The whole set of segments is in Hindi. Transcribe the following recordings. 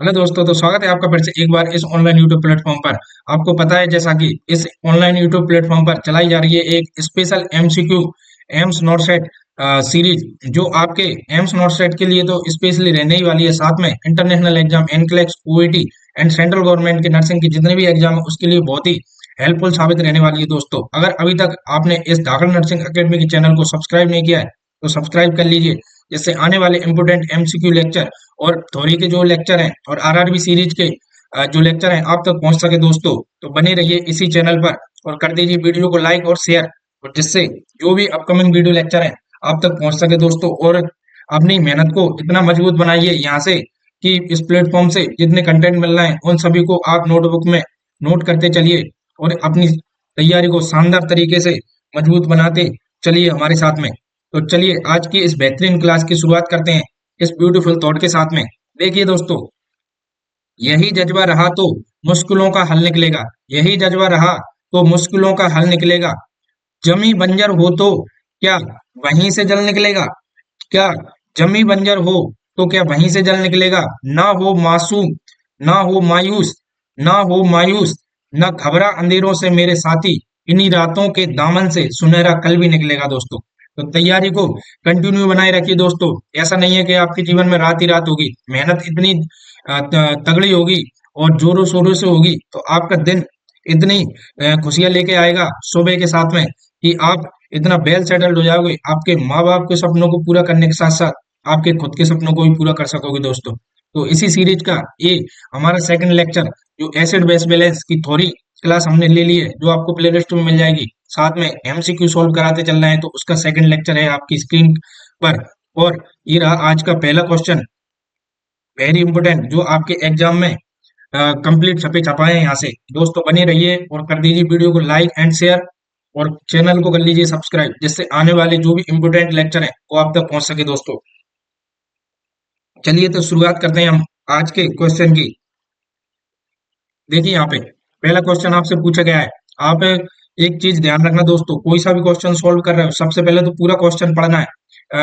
हेलो दोस्तों, तो स्वागत है आपका फिर से एक बार इस ऑनलाइन यूट्यूब प्लेटफॉर्म पर। आपको पता है जैसा कि इस ऑनलाइन यूट्यूब प्लेटफॉर्म पर चलाई जा रही है एक special MCQ AIIMS not set series, जो आपके एम्स नॉट सेट के लिए तो स्पेशली रहने ही वाली है। साथ में international exam NCLEX OET and central government के नर्सिंग के जितने भी एग्जाम है उसके लिए बहुत ही हेल्पफुल साबित रहने वाली है। दोस्तों, अगर अभी तक आपने इस धाकड़ नर्सिंग अकेडमी के चैनल को सब्सक्राइब नहीं किया है तो सब्सक्राइब कर लीजिए, जिससे आने वाले इंपोर्टेंट एमसीक्यू लेक्चर और थ्योरी के जो लेक्चर हैं और आरआरबी सीरीज के जो लेक्चर हैं आप तक पहुंच सके। दोस्तों, तो बने रहिए इसी चैनल पर और कर दीजिए वीडियो को लाइक और शेयर, और जिससे जो भी अपकमिंग वीडियो लेक्चर हैं आप तक पहुंच सके। दोस्तों, और अपनी मेहनत को इतना मजबूत बनाइए यहाँ से कि इस प्लेटफॉर्म से जितने कंटेंट मिल रहे हैं उन सभी को आप नोटबुक में नोट करते चलिए और अपनी तैयारी को शानदार तरीके से मजबूत बनाते चलिए हमारे साथ में। तो चलिए आज की इस बेहतरीन क्लास की शुरुआत करते हैं इस ब्यूटीफुल थॉट के साथ में। देखिए दोस्तों, यही जज्बा रहा तो मुश्किलों का हल निकलेगा। यही जज्बा रहा तो मुश्किलों का हल निकलेगा। जमी बंजर हो तो क्या वहीं से जल निकलेगा? क्या जमी बंजर हो तो क्या वहीं से जल निकलेगा? ना हो मासूम, ना हो मायूस, ना हो मायूस, ना घबरा अंधेरों से मेरे साथी, इन्हीं रातों के दामन से सुनहरा कल भी निकलेगा। दोस्तों, तो तैयारी को कंटिन्यू बनाए रखिए। दोस्तों, ऐसा नहीं है कि आपके जीवन में रात ही रात होगी, मेहनत इतनी तगड़ी होगी और जोरों शोरों से होगी तो आपका दिन इतनी खुशियां लेके आएगा सुबह के साथ में कि आप इतना वेल सेटल्ड हो जाओगे, आपके माँ बाप के सपनों को पूरा करने के साथ साथ आपके खुद के सपनों को भी पूरा कर सकोगे। दोस्तों, तो इसी सीरीज का ये हमारा सेकंड लेक्चर, जो एसिड बेस बैलेंस की थ्योरी क्लास हमने ले ली है, जो आपको प्ले लिस्ट में मिल जाएगी। साथ में एमसीक्यू सॉल्व कराते चल रहे हैं, तो उसका सेकंड लेक्चर है आपकी स्क्रीन पर। और ये रहा आज का पहला क्वेश्चन, वेरी इंपोर्टेंट, जो आपके एग्जाम में कंप्लीट छपे छपाए हैं यहाँ से। दोस्तों, बने रहिए और कर दीजिए वीडियो को लाइक एंड शेयर और चैनल को कर लीजिए सब्सक्राइब, जिससे आने वाले जो भी इंपोर्टेंट लेक्चर हैं वो आप तक पहुंच सके। दोस्तों, चलिए तो शुरुआत करते हैं हम आज के क्वेश्चन की। देखिए यहाँ पे पहला क्वेश्चन आपसे पूछा गया है। आप एक चीज ध्यान रखना दोस्तों, कोई सा भी क्वेश्चन सॉल्व कर रहे हो सबसे पहले तो पूरा क्वेश्चन पढ़ना है।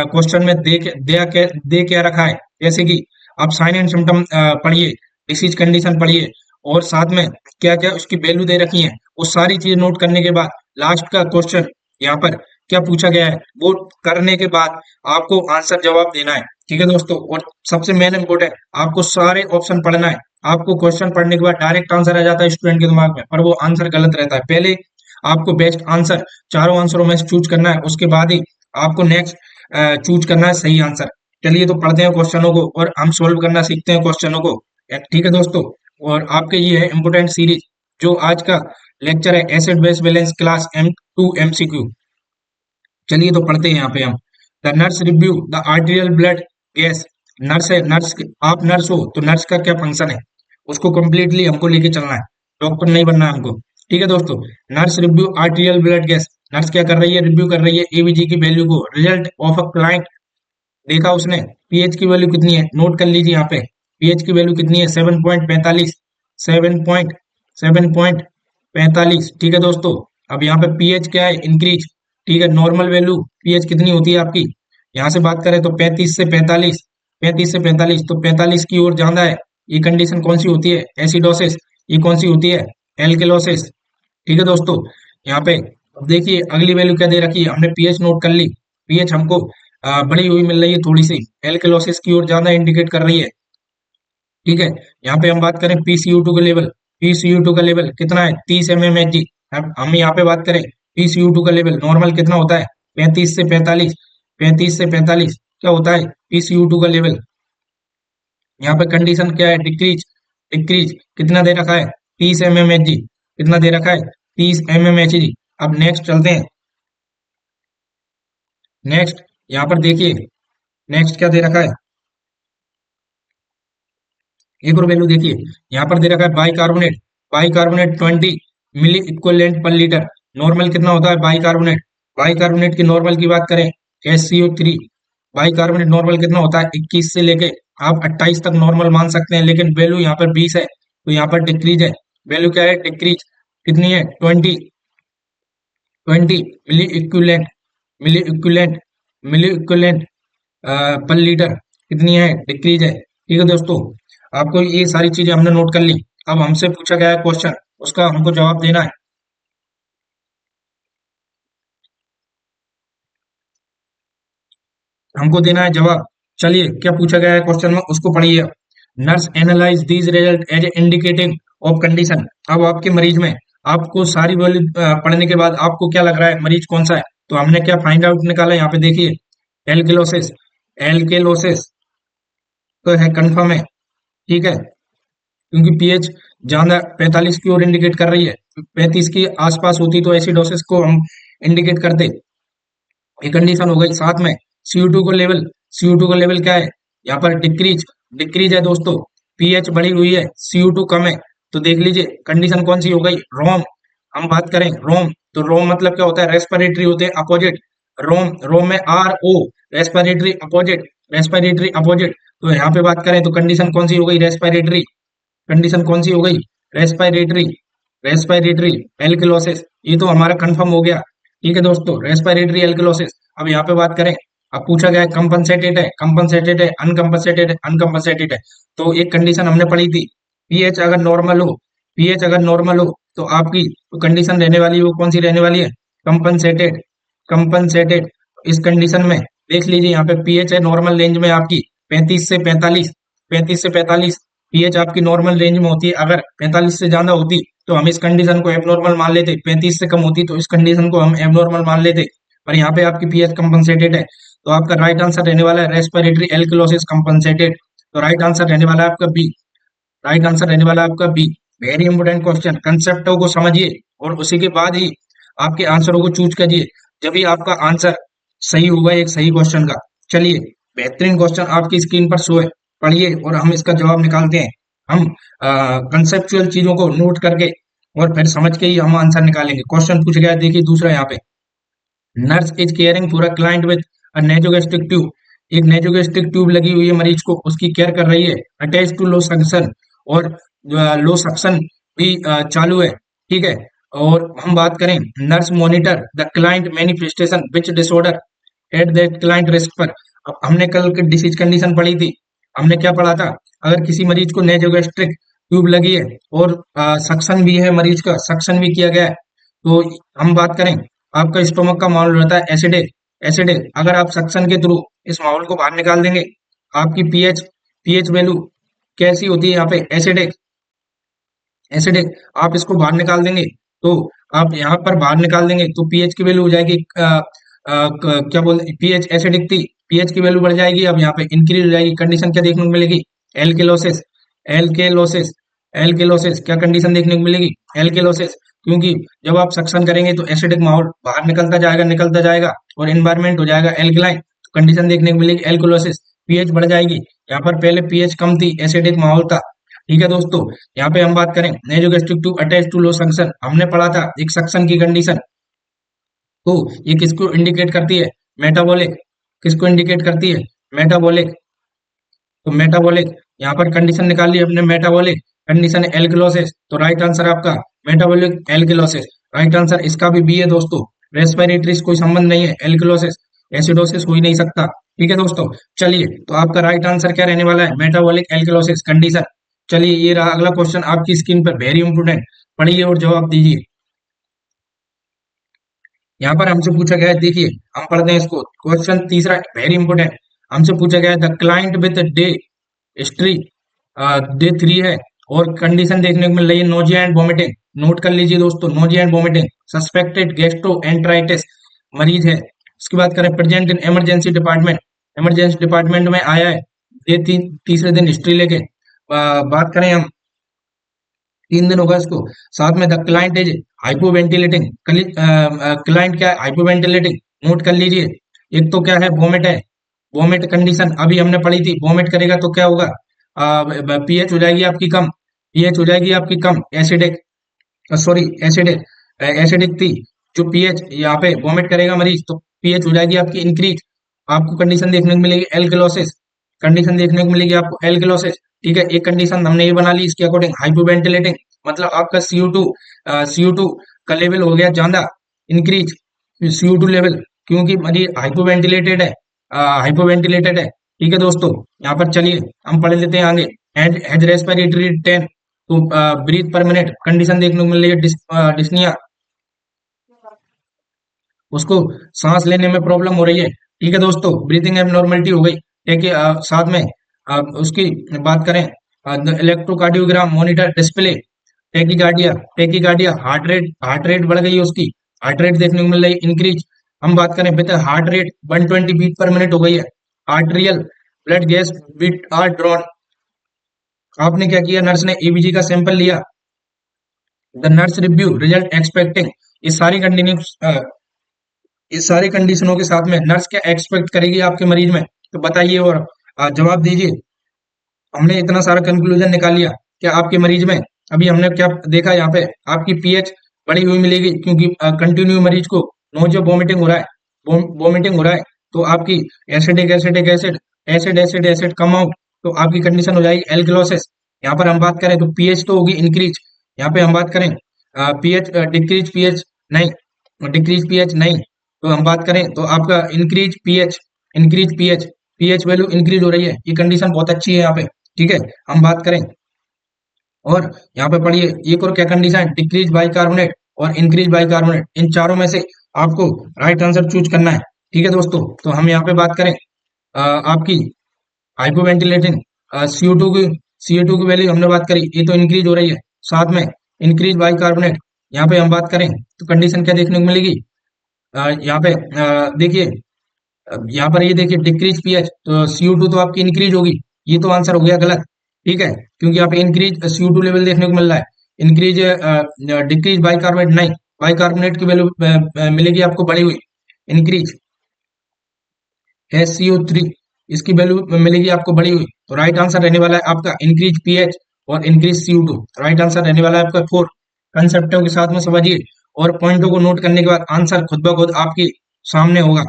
क्वेश्चन में दे क्या रखा है, जैसे कि आप साइन एंड सिम्टम पढ़िए, डिसीज कंडीशन पढ़िए, और साथ में क्या क्या उसकी वैल्यू दे रखी है वो सारी चीज नोट करने के बाद लास्ट का क्वेश्चन यहाँ पर क्या पूछा गया है वो करने के बाद आपको आंसर जवाब देना है। ठीक है दोस्तों, और सबसे मेन इंपोर्टेंट, आपको सारे ऑप्शन पढ़ना है। आपको क्वेश्चन पढ़ने के बाद डायरेक्ट आंसर आ जाता है स्टूडेंट के दिमाग में, पर वो आंसर गलत रहता है। पहले आपको बेस्ट आंसर चारों आंसरों में से चूज करना है, उसके बाद ही आपको नेक्स्ट चूज करना है सही आंसर। चलिए तो पढ़ते हैं क्वेश्चनों को और हम सोल्व करना सीखते हैं क्वेश्चनों को। ठीक है दोस्तों, और आपके ये है इंपोर्टेंट सीरीज, जो आज का लेक्चर है acid base balance class M2 MCQ। चलिए तो पढ़ते हैं यहाँ पे हम। The nurse review the arterial blood gas. Nurse है, नर्स, आप नर्स हो तो नर्स का क्या फंक्शन है उसको कंप्लीटली हमको लेके चलना है, डॉक्टर नहीं बनना है हमको। ठीक है दोस्तों, nurse review arterial blood gas. Nurse क्या कर रही है? रिव्यू कर रही है एबीजी की वैल्यू को। रिजल्ट ऑफ अ क्लाइंट, देखा उसने पीएच की वैल्यू कितनी है, नोट कर लीजिए यहाँ पे। पीएच की वैल्यू कितनी है? 7.45, 7.45। ठीक है दोस्तों, अब यहाँ पे पीएच क्या है? इंक्रीज। ठीक है, नॉर्मल वैल्यू पीएच कितनी होती है आपकी? यहाँ से बात करें तो 35 से 45, 35 से 45, तो 45 की ओर ज्यादा है। ये कंडीशन कौन सी होती है? एसिडोसिस। ये कौन सी होती है? एल्केलोसिस। ठीक है दोस्तों, यहाँ पे अब देखिए अगली वैल्यू क्या दे रखी है, हमने पीएच नोट कर ली। पीएच हमको बढ़ी हुई मिल रही है थोड़ी सी, एल्केलोसिस की ओर ज्यादा इंडिकेट कर रही है। ठीक है, यहाँ पे हम बात करें पीसीयू2 का लेवल। पीसीयू2 का लेवल कितना है? 30 mmHg। हम यहाँ पे बात करें पीसीयू2 का लेवल नॉर्मल कितना होता है? 35 से 45। 35 से 45 क्या होता है पीसीयू2 का लेवल? यहाँ पे कंडीशन क्या है? डिक्रीज। डिक्रीज कितना दे रखा है? 30 mmHg। कितना दे रखा है? 30 mmHg। अब नेक्स्ट चलते हैं। नेक्स्ट यहाँ पर देखिए, नेक्स्ट क्या दे रखा है, एक और वैल्यू देखिए। यहाँ पर दे रखा है बाइकार्बोनेट। बाइकार्बोनेट 20 मिली इक्विवेलेंट पर लीटर। नॉर्मल कितना होता है बाइकार्बोनेट? बाइकार्बोनेट की नॉर्मल की बात करें, SCO3, बाइकार्बोनेट नॉर्मल कितना होता है? 21 से लेके आप 28 तक नॉर्मल मान सकते हैं, लेकिन वैल्यू यहाँ पर 20 है तो यहाँ पर डिक्रीज है। वैल्यू क्या है? डिक्रीज। कितनी है? 20 मिली इक्विवेलेंट मिली इक्विवेलेंट पर लीटर कितनी है? डिक्रीज है। ठीक है दोस्तों, आपको ये सारी चीजें हमने नोट कर ली। अब हमसे पूछा गया है क्वेश्चन, उसका हमको जवाब देना है। हमको देना है जवाब। चलिए, क्या पूछा गया है क्वेश्चन में उसको पढ़िए। Nurse analyze these result as indicating of condition. अब आपके मरीज में आपको सारी वैल्यू पढ़ने के बाद आपको क्या लग रहा है मरीज कौन सा है? तो हमने क्या फाइंड आउट निकाला, यहाँ पे देखिए। एल्केलोसिस। एल्केलोसिस तो है, कंफर्म है। ठीक है, क्योंकि पीएच ज्यादा 45 की ओर इंडिकेट कर रही है, 35 के आसपास होती तो एसिडोसिस को हम इंडिकेट करते। ये कंडीशन हो गई। साथ में सीयू टू का लेवल क्या है? यहाँ पर डिक्रीज डिक्रीज है दोस्तों। पीएच बढ़ी हुई है, सीयू टू कम है। तो देख लीजिए कंडीशन कौन सी हो गई। रोम। हम बात करें रोम, तो रोम मतलब क्या होता है? रेस्पिरेटरी होते हैं अपोजिट। रोम, रोम में R O, respiratory opposite. Respiratory opposite. तो यहाँ पे बात करें तो कंडीशन कौन सी हो गई? रेस्पिरेटरी। कंडीशन कौन सी हो गई? रेस्पिरेटरी। रेस्पिरेटरी एल्किलोसिस, ये तो हमारा कंफर्म हो गया। ठीक है दोस्तों, रेस्पिरेटरी एल्किलोसिस। अब यहाँ पे बात करें, अब पूछा गया है कंपनसेटेड है, कंपनसेटेड है, अनकंपनसेटेड है, अनकंपनसेटेड है। तो एक कंडीशन हमने पढ़ी थी, पीएच अगर नॉर्मल हो, पीएच अगर नॉर्मल हो तो आपकी तो कंडीशन रहने वाली है वो कौन सी रहने वाली है? कंपनसेटेड। कंपनसेटेड। इस कंडीशन में देख लीजिए, यहाँ पे पीएच है नॉर्मल रेंज में आपकी 35 से 45। 35 से 45 पीएच आपकी नॉर्मल रेंज में होती है। अगर 45 से ज्यादा होती तो हम इस कंडीशन को एबनॉर्मल मान लेते, 35 से कम होती तो इस कंडीशन को हम एबनॉर्मल मान लेते। पर यहाँ पे आपकी पीएच कंपनसेटेड है, तो आपका राइट आंसर रहने वाला है रेस्पिरेटरी एल्किलोसिस कंपनसेटेड। तो राइट आंसर रहने वाला है आपका बी। राइट आंसर रहने वाला है आपका बी। वेरी इंपोर्टेंट क्वेश्चन, कंसेप्टों को समझिए और उसी के बाद ही आपके आंसरों को चूज करिए, जब भी आपका आंसर सही होगा एक सही क्वेश्चन का। चलिए, बेहतरीन क्वेश्चन आपकी स्क्रीन पर शो है, पढ़िए और हम इसका जवाब निकालते हैं। हम कंसेप्चुअल चीजों को नोट करके और फिर समझ के ही हम आंसर निकालेंगे। क्वेश्चन पूछ गया है, देखिए दूसरा यहाँ पे। Nurse is caring for a client with a nasogastric tube. एक नेजोगेस्ट्रिक ट्यूब लगी हुई है, मरीज को उसकी केयर कर रही है, अटैच टू लो सक्शन। और लो सक्शन भी चालू है। ठीक है, और हम बात करें, nurse monitor the client manifestation which disorder at that client risk पर। अब हमने कल डिसीज कंडीशन पढ़ी थी, हमने क्या पढ़ा था? अगर किसी मरीज को नेजोगेस्ट्रिक ट्यूब लगी है और सक्शन भी है, मरीज का सक्शन भी किया गया है, तो हम बात करें, आपका स्टोमक का माहौल रहता है एसिडिक। एसिडिक, अगर आप सक्शन के थ्रू इस माहौल को बाहर निकाल देंगे, आपकी पीएच पीएच वैल्यू कैसी होती है यहाँ पे? एसिडिक। एसिडिक, आप इसको बाहर निकाल देंगे, तो आप यहाँ पर बाहर निकाल देंगे तो पीएच की वैल्यू हो जाएगी क्या बोलते, पीएच एसिडिक थी, पीएच की वैल्यू बढ़ जाएगी, अब यहाँ पे इंक्रीज हो जाएगी। कंडीशन क्या देखने को मिलेगी? एल्केलोसिस। एल्केलोसिस। एल्केलोसिस क्या कंडीशन देखने को मिलेगी? एल्केलोसिस। क्योंकि जब आप सक्शन करेंगे तो एसिडिक माहौल बाहर निकलता जाएगा और एनवायरमेंट हो जाएगा एल्कलाइन, तो कंडीशन देखने को मिलेगी एल्कोलोसिस। पीएच बढ़ जाएगी, यहाँ पर पहले पीएच कम थी, एसिडिक माहौल था। ठीक है दोस्तों, यहाँ पे हम बात करें nasogastric to attach to low suction, हमने पढ़ा था एक सक्शन की कंडीशन। तो ये किसको इंडिकेट करती है? मेटाबॉलिक। किसको इंडिकेट करती है? मेटाबॉलिक। तो मेटाबॉलिक, यहाँ पर कंडीशन निकाल ली अपने, मेटाबॉलिक कंडीशन एल्कलोसिस। तो राइट आंसर आपका मेटाबॉलिक एल्कलोसिस। राइट आंसर इसका भी बी है दोस्तों। रेस्पिरेटरी से कोई संबंध नहीं है, एल्कलोसिस एसिडोसिस हो ही नहीं सकता। ठीक है दोस्तों, चलिए तो आपका राइट आंसर क्या रहने वाला है? Metabolic alkalosis condition. चलिए, ये रहा अगला क्वेश्चन आपकी स्क्रीन पर, वेरी इंपोर्टेंट, पढ़िए और जवाब दीजिए। यहाँ पर हमसे पूछा गया है, देखिए हम पढ़ते हैं इसको। क्वेश्चन तीसरा वेरी इंपोर्टेंट, हमसे पूछा गया है the client with day history, day 3 है और कंडीशन देखने को मिल रही है नोजिया एंड वोमिटिंग। नोट कर लीजिए दोस्तों, nausea and vomiting, suspected gastro enteritis मरीज है। इसकी बात करें, present in emergency department, emergency department में आया है, तीसरे दिन हिस्ट्री लेके। बात करें हम, 3 दिन होगा इसको। साथ में द क्लाइंट इज हाइपोवेंटिलेटिंग। क्लाइंट क्या है? हाइपोवेंटिलेटिंग। नोट कर लीजिए। एक तो क्या है? वोमिट है। वोमिट कंडीशन अभी हमने पढ़ी थी, वोमिट करेगा तो क्या होगा? पीएच हो जाएगी आपकी कम, पीएच हो जाएगी आपकी कम, एसिडिक, सॉरी एसिडिक, एसिडिक थी जो पीएच, यहाँ पे वोमिट करेगा मरीज तो पीएच हो जाएगी आपकी इंक्रीज। आपको कंडीशन देखने को मिलेगी एल्कलोसिस। कंडीशन देखने को मिलेगी आपको एल्कलोसिस। ठीक है, एक कंडीशन हमने ये बना ली इसके अकॉर्डिंग, हाइपोवेंटिलेटिंग, मतलब आपका सीयू टू का लेवल हो गया ज्यादा, इंक्रीज सीयू टू लेवल, क्योंकि मरीज हाइपोवेंटिलेटेड है, हाइपोवेंटिलेटेड है। ठीक है दोस्तों, यहाँ पर चलिए हम पढ़ लेते हैं आगे। एंड हैज रेस्पिरेटरी 10 तो ब्रीथ पर मिनट कंडीशन देखने को मिल रही है डिस्निया, उसको सांस लेने में प्रॉब्लम हो रही है। ठीक है दोस्तों, ब्रीथिंग एबनॉर्मलिटी हो गई। ठीक है, साथ में उसकी बात करें, electrocardiogram monitor display, tachycardia tachycardia heart rate बढ़ गई है उसकी, हार्ट रेट देखने को मिल रही है इंक्रीज। हम बात करें with heart rate 120 beat per minute हो गई है। Arterial blood gas beat are drawn, आपने क्या किया, नर्स ने ईबीजी का सैंपल लिया, the nurse review result expecting. ये सारी कंडीशन, इस सारी कंडीशनों के साथ में नर्स क्या एक्सपेक्ट करेगी आपके मरीज में, तो बताइए और जवाब दीजिए। हमने इतना सारा कंक्लूजन निकाल लिया, क्या आपके मरीज में, अभी हमने क्या देखा यहाँ पे, आपकी पीएच बढ़ी हुई मिलेगी क्योंकि कंटिन्यू मरीज को नोजिया वोमिटिंग हो रहा है, वोमिटिंग हो रहा है, तो आपकी एसिड कम आउट, तो आपकी कंडीशन हो जाएगी एल्कलोसिस। यहाँ पर हम बात करें तो पीएच तो होगी इंक्रीज, यहाँ पे हम बात करें पीएच डिक्रीज पीएच नहीं, डिक्रीज पीएच नहीं, तो हम बात करें तो आपका increase pH, pH value increase हो रही है, ये कंडीशन बहुत अच्छी है यहाँ पे। ठीक है, हम बात करें और यहाँ पे पढ़िए एक और क्या कंडीशन है, डिक्रीज बाइकार्बोनेट और इंक्रीज बाइकार्बोनेट, इन चारों में से आपको राइट आंसर चूज करना है। ठीक है दोस्तों, तो हम यहाँ पे बात करें आपकी हाइपोवेंटिलेटिंग CO2 की, CO2 की वैल्यू हमने बात करी, ये तो इंक्रीज हो रही है, साथ में इंक्रीज बाइकार्बोनेट। यहाँ पे हम बात करें तो कंडीशन क्या देखने को मिलेगी, यहाँ पे देखिए, अब यहाँ पर ये देखिए डिक्रीज पीएच, तो CO2 तो आपकी इंक्रीज होगी, ये तो आंसर हो गया गलत। ठीक है, क्योंकि यहाँ पे इंक्रीज CO2 लेवल देखने को मिल रहा है, इंक्रीज डिक्रीज बाइकार्बोनेट नहीं, बाइकार्बोनेट की वैल्यू मिलेगी आपको बढ़ी हुई, इंक्रीज HCO3, इसकी वैल्यू मिलेगी आपको बढ़ी हुई, तो राइट आंसर रहने वाला है आपका इंक्रीज पीएच और इंक्रीज CO2, राइट आंसर रहने वाला है आपका 4। कंसेप्टों के साथ में समझिए और पॉइंटों को नोट करने के बाद आंसर खुद ब खुद आपके सामने होगा।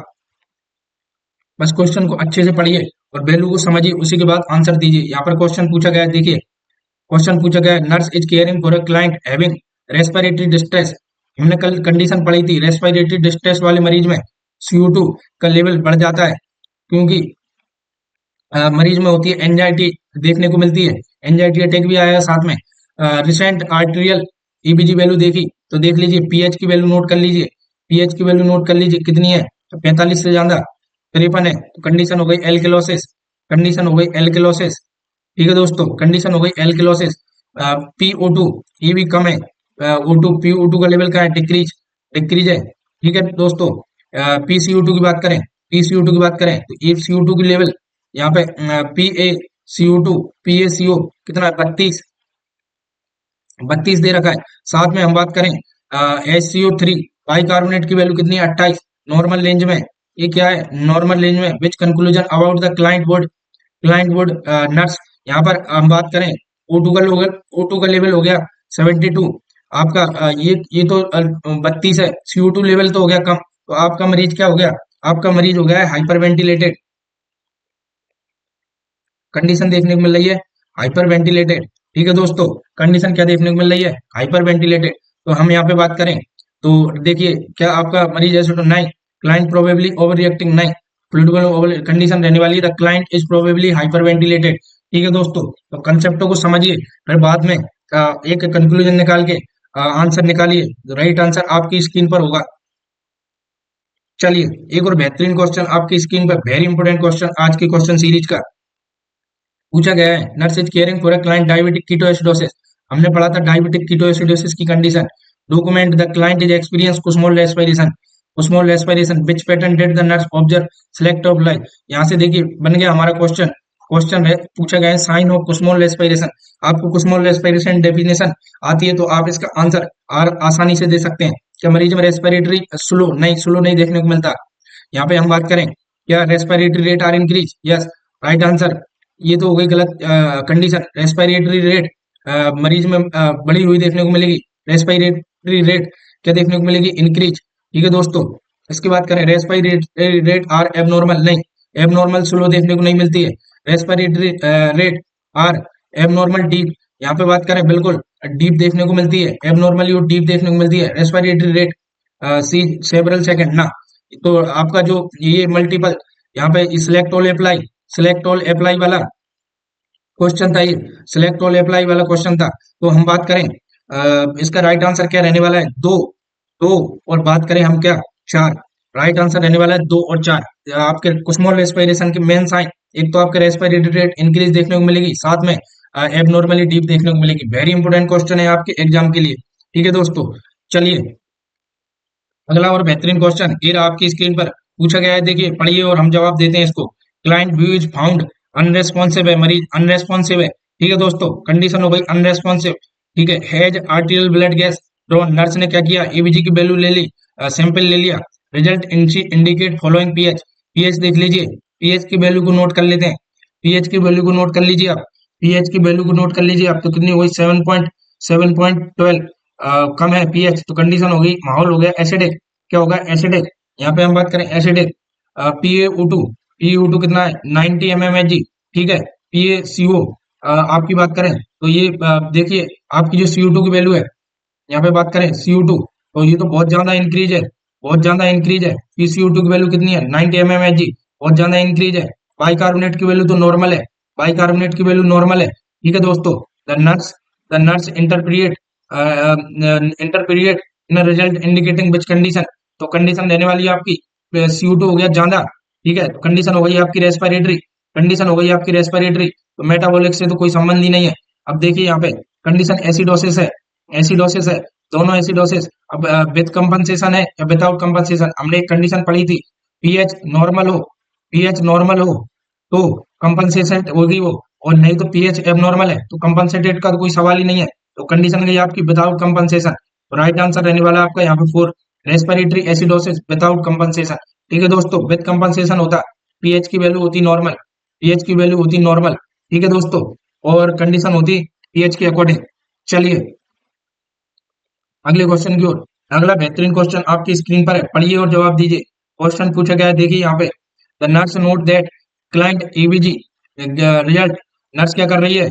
बस क्वेश्चन को अच्छे से पढ़िए और वैल्यू को समझिए, उसी के बाद आंसर दीजिए। यहाँ पर क्वेश्चन पूछा गया है, देखिए क्वेश्चन पूछा गया है, nurse is caring for a client having respiratory distress. हमने कल कंडीशन पढ़ी थी, रेस्पिरेटरी डिस्ट्रेस वाले मरीज में CO2 का लेवल बढ़ जाता है, क्योंकि मरीज में होती है एंजाइटी देखने को मिलती है, एंजाइटी अटैक भी आया है साथ में। रिसेंट आर्टेरियल ईबीजी वैल्यू देखी, तो देख लीजिए पीएच की वैल्यू नोट कर लीजिए, पीएच की वैल्यू नोट कर लीजिए कितनी है, तो 45 से ज्यादा 53 है, तो कंडीशन हो गई एल्केलोसिस, कंडीशन हो गई एल्केलोसिस। ठीक है दोस्तों, कंडीशन हो गई एल्केलोसिस। PO2 ये भी कम है, O2 PO2 का लेवल क्या है, डिक्रीज, डिक्रीज है। ठीक है दोस्तों, PCO2 की बात करें, PCO2 की बात करें तो ये CO2 की लेवल यहाँ पे PaCO2 PaCO कितना है, 32, 32 दे रखा है। साथ में हम बात करें HCO3 बाइकार्बोनेट की वैल्यू कितनी है, 28, नॉर्मल रेंज में, ये क्या है नॉर्मल रेंज में। Which conclusion about the client would nurse, यहाँ पर हम बात करें O2 का लेवल हो गया 72, आपका ये तो 32 है, CO2 लेवल तो हो गया कम, तो आपका मरीज क्या हो गया, आपका मरीज हो गया है हाइपर वेंटिलेटेड, कंडीशन देखने को मिल रही है हाइपर वेंटिलेटेड। ठीक है दोस्तों, कंडीशन क्या देखने को मिल रही है, हाइपर वेंटिलेटेड। तो हम यहाँ पे बात करें तो देखिए क्या आपका मरीज है, तो नहीं, क्लाइंट प्रोबेबली ओवर रिएक्टिंग नहीं, पोलिटिकल ओवर कंडीशन रहने वाली है, the client is probably hyper ventilated. ठीक है दोस्तों, तो कंसेप्टों को समझिए, फिर बाद में एक कंक्लूजन निकाल के आंसर निकालिए, राइट आंसर आपकी स्क्रीन पर होगा। चलिए एक और बेहतरीन क्वेश्चन आपकी स्क्रीन पर, वेरी इंपॉर्टेंट क्वेश्चन आज की क्वेश्चन सीरीज का पूछा गया है, nurse is caring for a client diabetic ketoacidosis. हमने पढ़ा था डायबिटिक कीटोएसिडोसिस की condition, document the client is experience Kussmaul respiration which pattern did the nurse observe, select of life. यहाँ से देखिए बन गया हमारा क्वेश्चन, क्वेश्चन है पूछा गया है साइन ऑफ कुस्मोल रेस्पिरेशन। आपको कुस्मोल रेस्पिरेशन डेफिनेशन आती है तो आप इसका आंसर आसानी से दे सकते हैं। क्या मरीज में रेस्पिरेटरी स्लो नहीं देखने को मिलता। यहाँ पे हम बात करें क्या respiratory rate are increase, yes, right answer. ये तो हो गई गलत कंडीशन, रेस्पिरेटरी रेट मरीज में बढ़ी हुई देखने को मिलेगी, रेस्पिरेटरी रेट क्या देखने को मिलेगी, इंक्रीज। ठीक है दोस्तों, इसकी बात करें रेस्पिरेटरी रेट आर एबनॉर्मल नहीं, एबनॉर्मल स्लो देखने को नहीं मिलती है, respiratory rate are abnormal deep, यहाँ पे बात करें बिल्कुल डीप देखने को मिलती है, एबनॉर्मली और डीप देखने को मिलती है। Respiratory rate cease several second ना, तो आपका जो ये मल्टीपल यहाँ पे सिलेक्ट ऑल अप्लाई वाला क्वेश्चन था ये, सिलेक्ट ऑल अप्लाई वाला क्वेश्चन था। तो हम बात करें इसका राइट आंसर क्या रहने वाला है, दो। दो और बात करें हम क्या, चार। राइट आंसर रहने वाला है दो और चार। आपके स्मॉल रेस्पिरेशन के मेन साइन, एक तो आपके रेस्पिरेटरी रेट इंक्रीज देखने को मिलेगी, साथ में एबनॉर्मली डीप देखने को मिलेगी। वेरी इंपॉर्टेंट क्वेश्चन है आपके एग्जाम के लिए। ठीक है दोस्तों, चलिए अगला और बेहतरीन क्वेश्चन ये रहा आपकी स्क्रीन पर, पूछा गया है, देखिए पढ़िए और हम जवाब देते हैं इसको। Client view is found unresponsive है, मरीज अनरेस्पॉन्सिव है। ठीक है दोस्तों, कंडीशन हो गई अनरेस्पॉन्सिव। ठीक है, has आर्टियल blood gas drawn, nurse ने क्या किया, एबीजी की वैल्यू ले ली, सैंपल ले लिया। Result indicate following pH, pH देख लीजिए, पीएच की वैल्यू को नोट कर लेते हैं। पीएच की वैल्यू को नोट कर लीजिए आप, पीएच की वैल्यू को नोट कर लीजिए आप, तो कितनी हो गई 7.7.12, कम है पीएच, तो कंडीशन हो गई, माहौल हो गया एसिडिक। क्या होगा, एसिडिक। यहाँ पे हम बात करें एसिडिक, पीएओ2, पीएओ2 कितना है 90 mmHg। ठीक है, पीएसीओ आपकी बात करें तो ये देखिए आपकी जो CO2 की वैल्यू है, यहाँ पे बात करें CO2, तो ये तो बहुत ज्यादा इंक्रीज है, बहुत ज्यादा इंक्रीज है। PCO2 की वैल्यू कितनी है 90 mmHg, बहुत ज्यादा इंक्रीज है। बाइकार्बोनेट की वैल्यू तो नॉर्मल है, बाइकार्बोनेट की वैल्यू नॉर्मल है। ठीक है दोस्तों, the nurse interpret in result indicating which condition, तो कंडीशन देने वाली है आपकी CO2 हो गया ज्यादा। ठीक है, तो कंडीशन हो गई आपकी रेस्पिरेटरी, कंडीशन हो गई आपकी रेस्पिरेटरी, तो मेटाबॉलिक से तो कोई संबंध ही नहीं है। अब देखिए यहाँ पे कंडीशन एसिडोसिस है, एसिडोसिस है, दोनों एसिडोसिस। अब विद कंपनसेशन है या विदाउट कंपनसेशन, हमने एक कंडीशन पढ़ी थी, पीएच नॉर्मल हो, पीएच नॉर्मल हो तो कंपनसेशन होगी वो, और नहीं तो पीएच एबनॉर्मल है तो कंपनसेटेड का तो कोई सवाल ही नहीं है। तो कंडीशन गई आपकी विदाउट कंपनसेशन, तो राइट आंसर रहने वाला आपका यहाँ पे four, respiratory acidosis without compensation. ठीक है दोस्तों, विद कंपनसेशन होता पीएच की वैल्यू होती नॉर्मल, पीएच की वैल्यू होती नॉर्मल। ठीक है दोस्तों, और कंडीशन होती पीएच के अकॉर्डिंग। चलिए अगले क्वेश्चन की ओर। अगला बेहतरीन क्वेश्चन आपकी स्क्रीन पर है, पढ़िए और जवाब दीजिए। क्वेश्चन पूछा गया है, देखिए यहाँ पे, the nurse note that client ABG result, nurse क्या कर रही है,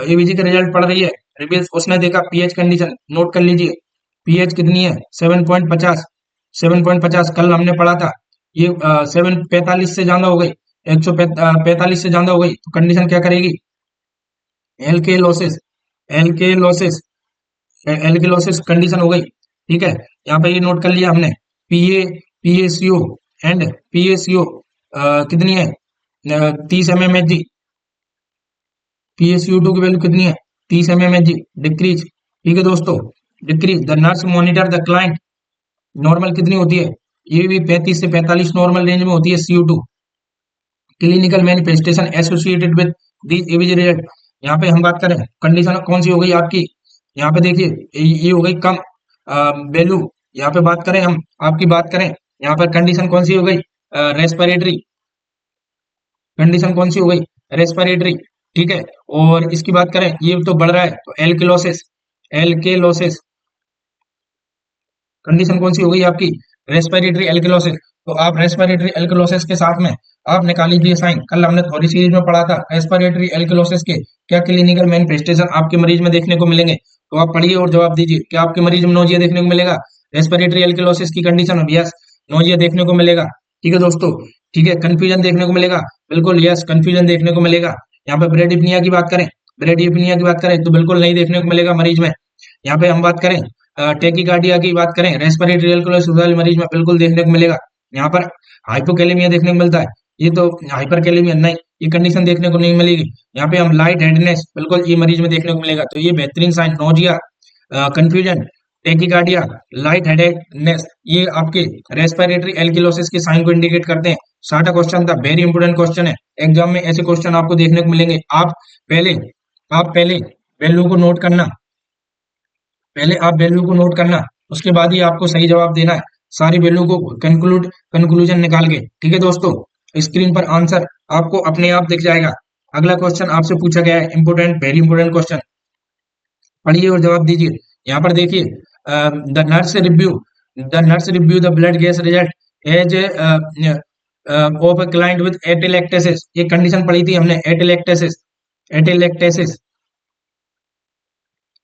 एबीजी का रिजल्ट पढ़ रही है, रिवील्स, उसने देखा पीएच कंडीशन, नोट कर लीजिए पीएच कितनी है 7.50, 7.50 कल हमने पढ़ा था। ये 745 से ज्यादा हो गई, 145 से ज्यादा हो गई, तो कंडीशन क्या करेगी, एल के लॉसेस, एल के लॉसेस, एल्किलोसिस कंडीशन हो गई। ठीक है, यहाँ पे ये नोट कर लिया हमने, पीएसीओ एंड पीएसीओ कितनी है 30 mmHg, पीएसीओ2 की वैल्यू कितनी है 30 mmHg, डिक्रीज। ठीक है दोस्तों, decrease. The nurse monitor the client, normal कितनी होती है, ये भी 35 से 45 नॉर्मल रेंज में होती है CO2। Clinical manifestation associated with these average result, यहाँ पे हम बात करें कंडीशन कौन सी हो गई आपकी, यहाँ पे देखिए ये हो गई कम वैल्यू। यहाँ पे बात करें हम, आपकी बात करें यहाँ पर कंडीशन कौन सी हो गई, रेस्पिरेटरी, कंडीशन कौन सी हो गई, रेस्पिरेटरी। ठीक है, और इसकी बात करें ये तो बढ़ रहा है, तो एल्किलोसिस, एल्किलोसिस कंडीशन कौन सी हो गई आपकी, रेस्पिरेटरी एल्किलोसिस। तो आप रेस्पिरेटरी एल्किलोसिस के साथ में आप निकाल लीजिए साइन, कल हमने थोड़ी सीरीज में पढ़ा था रेस्पिरेटरी एल्किलोसिस के क्या क्लिनिकल मैनिफेस्टेशन आपके मरीज में देखने को मिलेंगे। तो आप पढ़िए और जवाब दीजिए, क्या आपके मरीज में नोजिया देखने को मिलेगा, रेस्पिरेटरी एल्किलोसिस की कंडीशन में, यस नोजिया देखने को मिलेगा। ठीक है दोस्तों, ठीक है, कंफ्यूजन देखने को मिलेगा, बिल्कुल यस कंफ्यूजन देखने को मिलेगा। यहाँ पे ब्रेडिपनिया की बात करें, ब्रेडिपनिया की बात करें तो बिल्कुल नहीं देखने को मिलेगा मरीज में। यहाँ पे हम बात करें टेकिकार्डिया की बात करें, रेस्पिरेटरी एल्कोलाइसिस वाले मरीज में बिल्कुल देखने को मिलेगा। यहाँ पर हाइपोकैलेमिया देखने को मिलता है, ये तो हाइपरकैलेमिया नहीं, ये कंडीशन देखने को नहीं मिलेगी। यहाँ पे हम लाइट हेडनेस बिल्कुल ये मरीज में देखने को मिलेगा। तो ये बेहतरीन sign, nausea, confusion, tachycardia, light headedness, ये आपके रेस्पिरेटरी एल्किलोसिस के साइन को इंडिकेट करते हैं। 60 क्वेश्चन था, वेरी इंपोर्टेंट क्वेश्चन है, एग्जाम में ऐसे क्वेश्चन आपको देखने को मिलेंगे। पहले आप पहले वैल्यू को नोट करना, पहले आप वैल्यू को नोट करना, उसके बाद ही आपको सही जवाब देना है, सारी वैल्यू को कंक्लूजन निकाल के। ठीक है दोस्तों, स्क्रीन पर आंसर आपको अपने आप दिख जाएगा। अगला क्वेश्चन आपसे पूछा गया है, इंपोर्टेंट, वेरी इंपोर्टेंट क्वेश्चन, पढ़िए और जवाब दीजिए। यहाँ पर देखिए, the nurse review the blood gas result as of a client with atelectasis, ये कंडीशन पढ़ी थी हमने, एटेलेक्टेसिस, एटेलेक्टेसिस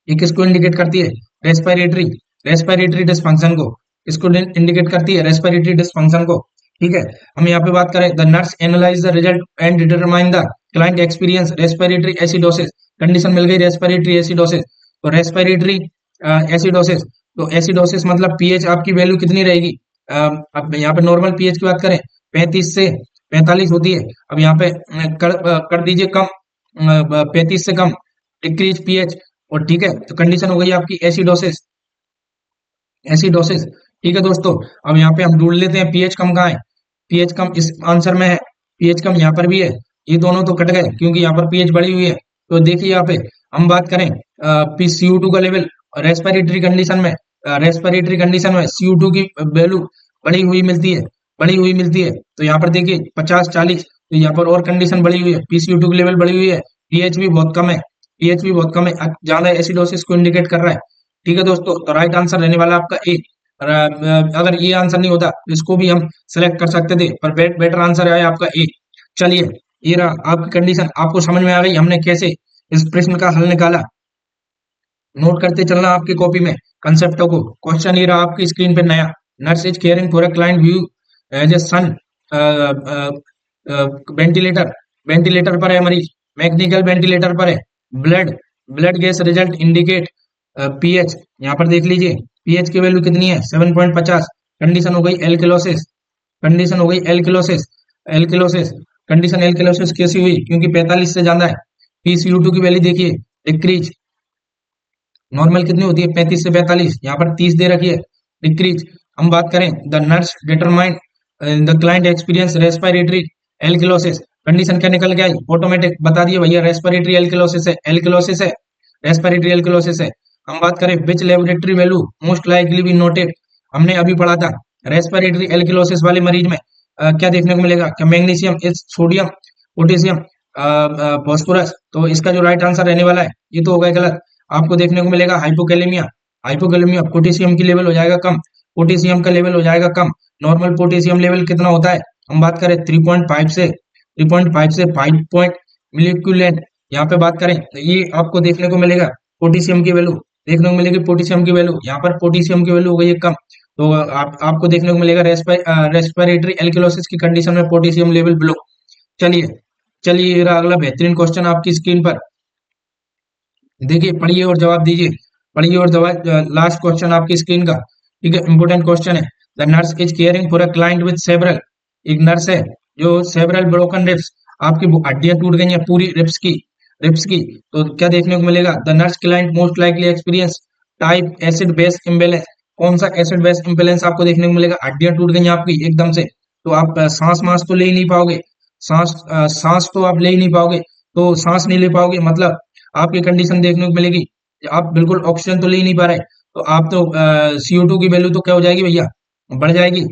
ये किसको इंडिकेट करती है, रेस्पिरेटरी, रेस्पिरेटरी डिसफंक्शन को, इसको इंडिकेट करती है रेस्पिरेटरी डिसफंक्शन को। ठीक है, हम यहाँ पे बात करें, the nurse analyze the result and determine the client experience respiratory acidosis, condition मिल गई रेस्पिरेटरी एसिडोसिस। तो रेस्पिरेटरी एसिडोसिस, तो एसिडोसिस मतलब पीएच आपकी वैल्यू कितनी रहेगी? अब यहाँ पे नॉर्मल पीएच की बात करें 35 से 45 होती है। अब यहाँ पे कर दीजिए कम, 35 से कम, डिक्रीज पीएच। और ठीक है, तो कंडीशन हो गई आपकी एसिडोसिस, एसिडोसिस। ठीक है दोस्तों, अब यहाँ पे हम ढूंढ लेते हैं पीएच कम कहाँ है। पीएच कम इस आंसर में है, पीएच कम यहाँ पर भी है। ये दोनों तो कट गए क्योंकि यहाँ पर पीएच बढ़ी हुई है। तो देखिए यहाँ पे हम बात करें पीसीयू2 का लेवल रेस्पिरेटरी कंडीशन में, रेस्पिरेटरी कंडीशन में सीयू2 की वैल्यू बढ़ी हुई मिलती है, बढ़ी हुई मिलती है। तो यहाँ पर देखिए 50-40, तो यहाँ पर और कंडीशन बढ़ी हुई है, पीसीयू2 की लेवल बढ़ी हुई है, पीएच भी बहुत कम है, पीएच भी बहुत कम है, ज्यादा एसिडोसिस को इंडिकेट कर रहा है। ठीक है दोस्तों, तो राइट आंसर रहने वाला आपका ए। अगर ये आंसर नहीं होता तो इसको भी हम सेलेक्ट कर सकते थे, पर बेटर आंसर है आपका ए। चलिए, ये रहा आपकी कंडीशन, आपको समझ में आ गई हमने कैसे इस प्रश्न का हल निकाला। नोट करते चलना आपकी कॉपी में कंसेप्टों को। क्वेश्चन ये रहा आपकी स्क्रीन पे नया, nurse is caring for a client view as a son, ventilator, ventilator पर है मरीज, मैकेनिकल वेंटिलेटर पर है, blood blood gas result indicate pH. यहाँ पर देख लीजिए पीएच की वैल्यू कितनी है 7.50। कंडीशन हो गई एल्किलोसिस, कंडीशन हो गई एल्किलोसिस, एल्किलोसिस। कंडीशन एल्किलोसिस कैसी हुई? क्योंकि 45 से ज्यादा है। पीसीयू2 की वैल्यू देखिए डिक्रीज, नॉर्मल कितनी होती है 35 से 45, यहाँ पर 30 दे रखी है, डिक्रीज। हम बात करें the nurse determine the client experience respiratory alkalosis, condition क्या निकल के आई? ऑटोमेटिक बता दिए भैया रेस्पिरेटरी एल्किलोसिस है, एल्किलोसिस है, रेस्पिरेटरी एल्किलोसिस है। हम बात करें which laboratory value most likely be noted, हमने अभी पढ़ा था रेस्पिरेटरी एल्किलोसिस वाले मरीज में क्या देखने को मिलेगा? क्या मैग्नीशियम, इस सोडियम, पोटेशियम, फास्फोरस। तो इसका जो राइट आंसर रहने वाला है ये तो हो गया गलत। आपको देखने को मिलेगा हाइपोकैलेमिया, हाइपोकैलेमिया, पोटेशियम की लेवल हो जाएगा कम, पोटेशियम का लेवल हो जाएगा कम। नॉर्मल पोटेशियम लेवल कितना होता है? हम बात करें 3.5 से 5 पॉइंट मिलिक्यूलेंट। यहाँ पे बात करें तो ये आपको देखने को मिलेगा पोटेशियम की वैल्यू, देखने को मिलेगी पोटेशियम की वैल्यू, यहाँ पर पोटेशियम की वैल्यू हो गई है कम। तो आपको देखने को मिलेगा रेस्पिरेटरी एल्किलोसिस की कंडीशन में पोटेशियम लेवल बिलो। चलिए, चलिए ये रहा अगला बेहतरीन क्वेश्चन आपकी स्क्रीन पर, देखिए पढ़िए और जवाब दीजिए, पढ़िए और जवाब। लास्ट क्वेश्चन आपकी स्क्रीन का, ठीक है, इंपोर्टेंट क्वेश्चन है। The nurse is caring for a client with several, एक नर्स है जो सेवरल ब्रोकन रिब्स, आपकी हड्डियां टूट गई हैं पूरी रिब्स की, रिब्स की। तो क्या देखने को मिलेगा? The nurse client most likely experience type acid base imbalance, कौन सा एसिड बेस इम्बेलेंस आपको देखने को मिलेगा? हड्डियां टूट गई हैं आपकी एकदम से, तो आप सांस मास तो ले ही नहीं पाओगे, सांस तो आप ले ही नहीं पाओगे। तो सांस नहीं ले पाओगे मतलब आपकी कंडीशन देखने को मिलेगी, आप बिल्कुल ऑक्सीजन तो ले ही नहीं पा रहे, तो आप तो CO2 की वैल्यू तो क्या हो जाएगी भैया? बढ़ जाएगी,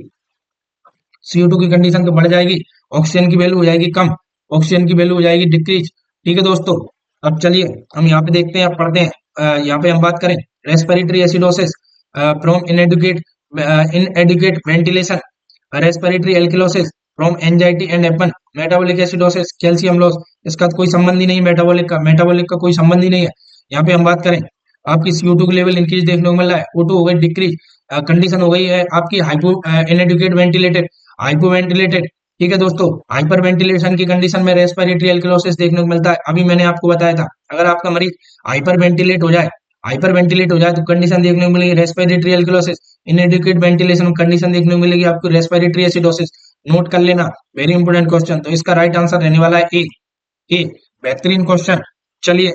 CO2 की कंडीशन तो बढ़ जाएगी, ऑक्सीजन की वैल्यू हो जाएगी कम, ऑक्सीजन की वैल्यू हो जाएगी डिक्रीज। ठीक है दोस्तों, अब चलिए हम यहाँ पे देखते हैं, अब पढ़ते हैं। यहाँ पे हम बात करें respiratory acidosis from inadequate ventilation, respiratory alkalosis from anxiety and apnea, metabolic acidosis, calcium loss. इसका कोई संबंध ही नहीं, मेटाबॉलिक का, मेटाबॉलिक का कोई संबंध ही नहीं है। यहाँ पे हम बात करें आपकी CO2 की लेवल इंक्रीज देखने को मिल रहा है, O2 हो गई डिक्रीज। कंडीशन हो गई है आपकी hypo inadequate ventilated, hypo ventilated. ठीक है दोस्तों, हाइपर वेंटिलेशन की कंडीशन में रेस्पिरेटरी एल्किलोसिस देखने को मिलता है। अभी मैंने आपको बताया था अगर आपका मरीज हाइपर वेंटिलेट हो जाए, हाइपर वेंटिलेट हो जाए तो कंडीशन देखने को मिलेगी रेस्पिरेटरी एल्किलोसिस, इनएडुकेट वेंटिलेशन कंडीशन देखने को मिलेगी आपको रेस्पिरेटरी एसिडोसिस। नोट कर लेना, वेरी इंपोर्टेंट क्वेश्चन। तो इसका राइट आंसर रहने वाला है ए, ए। बेहतरीन क्वेश्चन। चलिए,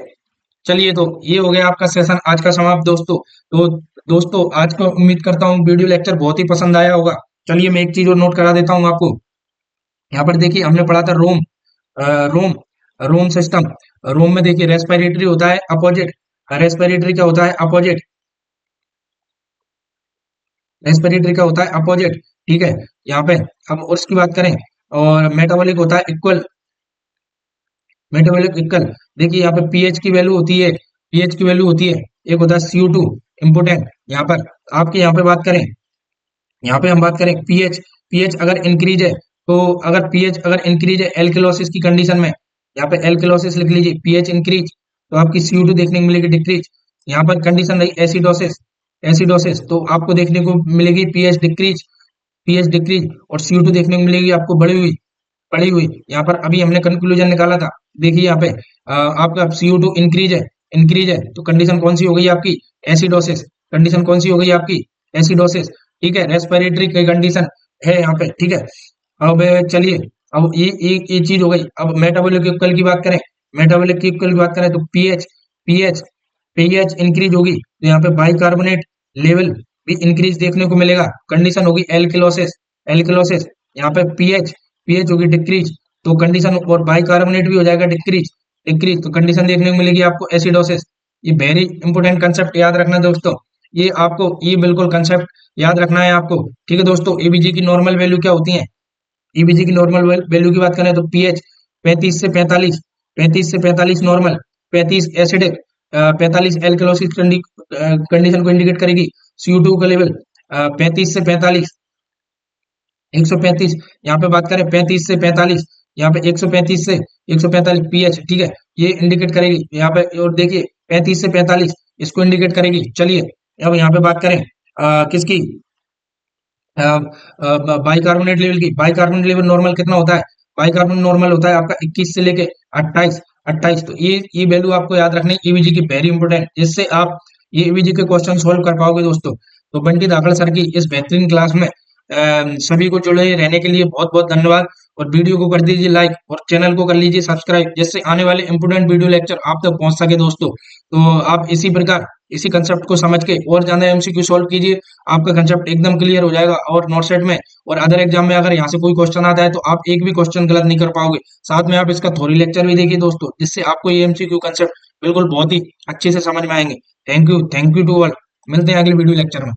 चलिए तो ये हो गया आपका सेशन आज का समाप्त दोस्तों। तो दोस्तों आज को उम्मीद करता हूँ वीडियो लेक्चर बहुत ही पसंद आया होगा। चलिए मैं एक चीज और नोट करा देता हूँ आपको। यहाँ पर देखिए हमने पढ़ा था रोम, रोम, रोम सिस्टम। रोम में देखिए रेस्पिरेटरी होता है अपोजिट, रेस्पिरेटरी क्या होता है? अपोजिट, रेस्पिरेटरी का होता है अपोजिट। ठीक है, यहाँ पे हम उसकी बात करें और मेटाबॉलिक होता है इक्वल, मेटाबॉलिक इक्वल। देखिए यहाँ पे पीएच की वैल्यू होती है, पीएच की वैल्यू होती है, एक होता है CO2 इंपोर्टेंट। यहाँ पर आपके यहाँ पे बात करें, यहाँ पे हम बात करें पीएच, पीएच अगर इंक्रीज है तो अगर पीएच अगर इंक्रीज है एल्किलोसिस की कंडीशन में, यहाँ पे एल्किलोसिस लिख लीजिए, पीएच इंक्रीज तो आपकी CO2 देखने को मिलेगी डिक्रीज। यहाँ पर कंडीशन रही एसिडोसिस, एसिडोसिस तो आपको देखने को मिलेगी पीएच डिक्रीज, पीएच डिक्रीज, और CO2 देखने को मिलेगी आपको बढ़ी हुई, पड़ी हुई। यहाँ पर अभी हमने कंक्लूजन निकाला था, देखिए यहाँ पे आपका CO2 इंक्रीज है, तो कंडीशन कौन सी हो गई आपकी? एसिडोसिस। कंडीशन कौन सी हो गई आपकी? एसिडोसिस। ठीक है, रेस्पिरेटरी की कंडीशन है यहाँ पे। ठीक है, अब चलिए, अब ये चीज हो गई। अब मेटाबॉलिक इक्वल की बात करें, मेटाबॉलिक इक्वल की बात करें तो पीएच पीएच इंक्रीज होगी, तो यहाँ पे बाइकार्बोनेट लेवल भी इंक्रीज देखने को मिलेगा। कंडीशन होगी एल्किलोसिस। यहाँ पे पीएच पीएच होगी डिक्रीज, तो कंडीशन, और बाइकार्बोनेट भी हो जाएगा डिक्रीज, तो कंडीशन देखने को मिलेगी आपको एसिडोसिस। ये वेरी इंपोर्टेंट कंसेप्ट याद रखना दोस्तों, ये आपको, ये बिल्कुल कंसेप्ट याद रखना है आपको। ठीक है दोस्तों, एबीजी की नॉर्मल वैल्यू क्या होती है? ईबीजी की नॉर्मल वैल्यू की बात करें तो पीएच 35 से 45 नॉर्मल, 35 एसिडिक, 45 एल्कलोसिस कंडीशन को इंडिकेट करेगी। CO2 का लेवल 35 से 45, 135, यहाँ पे बात करें 35 से 45, यहाँ पे 135 से 145 पीएच। ठीक है, ये इंडिकेट करेगी यहाँ पे, और देखिए 35 से 45 इसको इंडिकेट करेगी। चलिए, अब यहाँ पे बात करें किसकी? बाइकार्बोनेट लेवल की। बाइकार्बोनेट लेवल नॉर्मल कितना होता है? बाइकार्बोनेट नॉर्मल होता है आपका 21 से लेके 28। तो ये वैल्यू आपको याद रखनी है ईवीजी की, वेरी इंपोर्टेंट, जिससे आप ये ईवीजी के क्वेश्चन सोल्व कर पाओगे दोस्तों। तो बंटी दाखड़ सर की इस बेहतरीन क्लास में सभी को जुड़े रहने के लिए बहुत बहुत धन्यवाद, और वीडियो को कर दीजिए लाइक, और चैनल को कर लीजिए सब्सक्राइब, जिससे आने वाले इंपोर्टेंट वीडियो लेक्चर आप तक पहुंच सके दोस्तों। तो आप इसी प्रकार, इसी कंसेप्ट को समझ के और ज्यादा एमसीक्यू सॉल्व कीजिए, आपका कंसेप्ट एकदम क्लियर हो जाएगा। और नॉट सेट में और अदर एग्जाम में अगर यहाँ से कोई क्वेश्चन आता है तो आप एक भी क्वेश्चन गलत नहीं कर पाओगे। साथ में आप इसका थ्योरी लेक्चर भी देखिए दोस्तों, जिससे आपको ये एमसीक्यू कंसेप्ट बिल्कुल बहुत ही अच्छे से समझ में आएंगे। Thank you to all. मिलते हैं अगले वीडियो लेक्चर में।